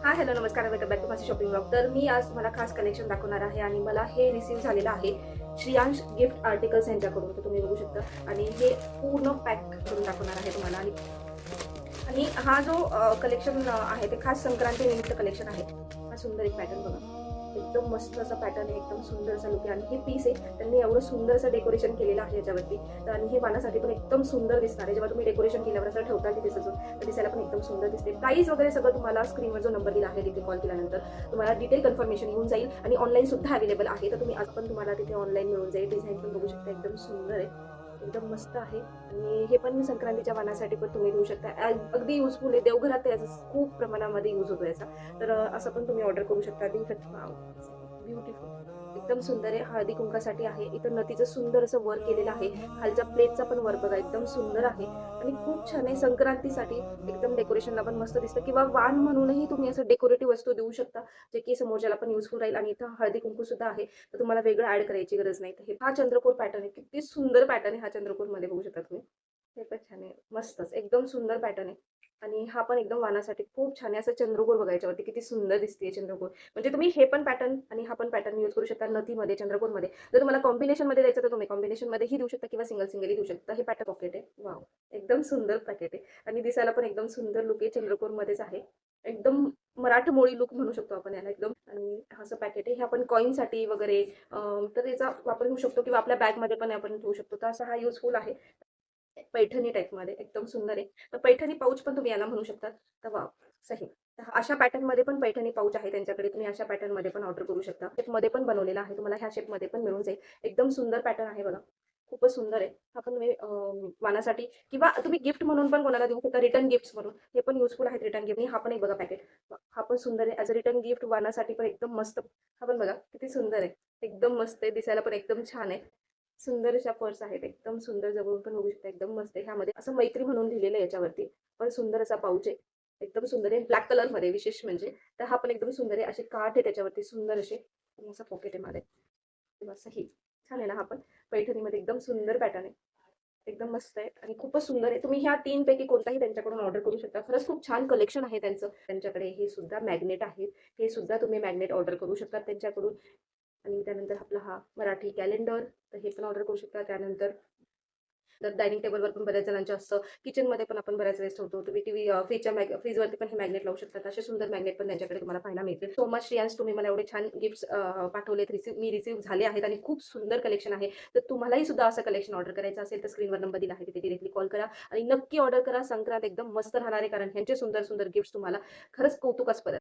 Hi hello नमस्कार welcome back to माझी shopping blog. तर मी आज तुम्हाला खास कलेक्शन दाखवणार आहे आणि मला हे रिसीव्ह झालेलं आहे श्रेयांश गिफ्ट आर्टिकल्स यांच्याकडून. तर तुम्ही बघू शकता आणि हे पूर्ण पॅक करून दाखवणार आहे तुम्हाला. आणि हा जो कलेक्शन आहे ते खास संक्रांती निमित्त कलेक्शन आहे. हा सुंदर एक पॅटर्न बघा, एकदम मस्त असा पॅटर्न आहे, एकदम सुंदर असा लुक आहे. आणि हे पीस आहे त्यांनी एवढं सुंदर असं डेकोरेशन केलेलं आहे याच्यावरती. तर आणि हे वाणासाठी पण एकदम सुंदर दिसणार आहे. जेव्हा तुम्ही डेकोरेशन केल्यावर असं ठेवता तिथे सजून तर दिसायला पण एकदम सुंदर दिसते. प्राइस वगैरे सगळं तुम्हाला स्क्रीनवर जो नंबर दिला आहे तिथे कॉल केल्यानंतर तुम्हाला डिटेल कन्फर्मेशन येऊन जाईल. आणि ऑनलाईन सुद्धा अवेलेबल आहे. तर तुम्ही आज पण तुम्हाला तिथे ऑनलाईन मिळून जाईल. डिझाईन पण बघू शकता, एकदम सुंदर आहे, एकदम मस्त आहे. आणि हे पण संक्रांतीच्या वाणासाठी पण तुम्ही घेऊ शकता. अगदी युजफुल आहे. देवघरात याचा खूप प्रमाणामध्ये यूज होतो याचा. तर असं पण तुम्ही ऑर्डर करू शकता. देऊ शकता. ब्युटिफुल, एकदम सुंदर आहे. हळदी कुंकासाठी आहे. इथं नथीचं सुंदर असं वर्क केलेलं आहे. खालच्या प्लेटचा पण वर्क बघा, एकदम सुंदर आहे आणि खूप छान आहे. संक्रांतीसाठी एकदम डेकोरेशनला पण मस्त दिसतं. किंवा वाण म्हणूनही तुम्ही असं डेकोरेटिव्ह वस्तू देऊ शकता, जे की समोरच्याला पण युजफुल राहील. आणि इथं हळदी कुंकू सुद्धा आहे, तर तुम्हाला वेगळं ऍड करायची गरज नाही. तर हे हा चंद्रकोर पॅटर्न आहे, किती सुंदर पॅटर्न आहे हा चंद्रकोर मध्ये, बघू शकता तुम्ही. हे पण छान आहे, मस्तच एकदम सुंदर पॅटर्न आहे. आणि हा पण एकदम वाणासाठी खूप छान आहे. असं चंद्रकोर बघायच्यावरती किती सुंदर दिसते चंद्रकोर. म्हणजे तुम्ही हे पण पॅटर्न आणि हा पण पॅटर्न यूज करू शकता नथीमध्ये, चंद्रकोरमध्ये. जर तुम्हाला कॉम्बिनेशन मध्ये द्यायचं तर तुम्ही कॉम्बिनेशन मध्येही देऊ शकता किंवा सिंगली देऊ शकता. हे पॅटर्न पॉकेट आहे, वाव, एकदम सुंदर पॅकेट आहे. आणि दिसायला पण एकदम सुंदर लुक आहे, चंद्रकोरमध्येच आहे. एकदम मराठमोळी लुक म्हणू शकतो आपण याला एकदम. आणि असं पॅकेट आहे. हे आपण कॉईनसाठी वगैरे तर याचा वापर होऊ शकतो किंवा आपल्या बॅगमध्ये पण आपण ठेवू शकतो. तर असा हा युजफुल आहे. पैठणी टाईपमध्ये एकदम सुंदर आहे. तर पैठणी पाऊच पण तुम्ही याला म्हणू शकता. तर वाव, सही. तर अशा पॅटर्नमध्ये पण पैठणी पाऊच आहे त्यांच्याकडे. तुम्ही अशा पॅटर्नमध्ये पण ऑर्डर करू शकता. शेपमध्ये पण बनवलेला आहे. तुम्हाला ह्या शेपमध्ये पण मिळून जाईल. एकदम सुंदर पॅटर्न आहे बघा. खूपच सुंदर आहे. हा पण तुम्ही वाणासाठी किंवा तुम्ही गिफ्ट म्हणून पण कोणाला देऊ शकता. रिटर्न गिफ्ट्स म्हणून हे पण युजफुल आहेत रिटर्न गिफ्ट. हा पण एक बघा पॅकेट. हा पण सुंदर आहे. ॲज अ रिटर्न गिफ्ट वाणासाठी पण एकदम मस्त. हा पण बघा किती सुंदर आहे. एकदम मस्त आहे. दिसायला पण एकदम छान आहे. सुंदर अशा पर्स आहेत. एकदम सुंदर, जवळून पण बघू शकता, एकदम मस्त आहे. ह्यामध्ये असं मैत्री म्हणून लिहिलेलं आहे याच्यावरती. पण सुंदर असा पाऊच आहे. एकदम सुंदर आहे. ब्लॅक कलरमध्ये विशेष म्हणजे. तर हा पण एकदम सुंदर आहे. असे काठ आहे त्याच्यावरती सुंदर असे. आणि असं पॉकेट आहे मध्ये. असं ही छान आहे ना हा पण. पैठणीमध्ये एकदम सुंदर पॅटर्न आहे. एकदम मस्त आहे आणि खूपच सुंदर आहे. तुम्ही ह्या 3 पैकी कोणताही त्यांच्याकडून ऑर्डर करू शकता. खरंच खूप छान कलेक्शन आहे त्यांचं. त्यांच्याकडे हे सुद्धा मॅग्नेट आहे. हे सुद्धा तुम्ही मॅग्नेट ऑर्डर करू शकता त्यांच्याकडून. आणि त्यानंतर आपला हा मराठी कॅलेंडर, तर हे पण ऑर्डर करू शकता. त्यानंतर तर डायनिंग टेबलवर पण बऱ्याच जणांचं असतं. किचनमध्ये पण आपण बऱ्याच वेळेस ठेवतो. तुम्ही टीव्ही फ्रीजवरती पण हे मॅग्नेट लावू शकतात. असे सुंदर मॅग्नेट पण त्यांच्याकडे तुम्हाला पाहायला मिळतील. सो मच श्रेयांश, तुम्ही मला एवढे छान गिफ्ट्स पाठवलेत. मी रिसीव्ह झाले आहेत आणि खूप सुंदर कलेक्शन आहे. तर तुम्हालाही सुद्धा असं कलेक्शन ऑर्डर करायचं असेल तर स्क्रीनवर नंबर दिला आहे तिथे डिरेक्टली कॉल करा आणि नक्की ऑर्डर करा. संक्रांत एकदम मस्त राहणार आहे, कारण ह्यांचे सुंदर सुंदर गिफ्ट्स तुम्हाला खरंच कौतुकास्पद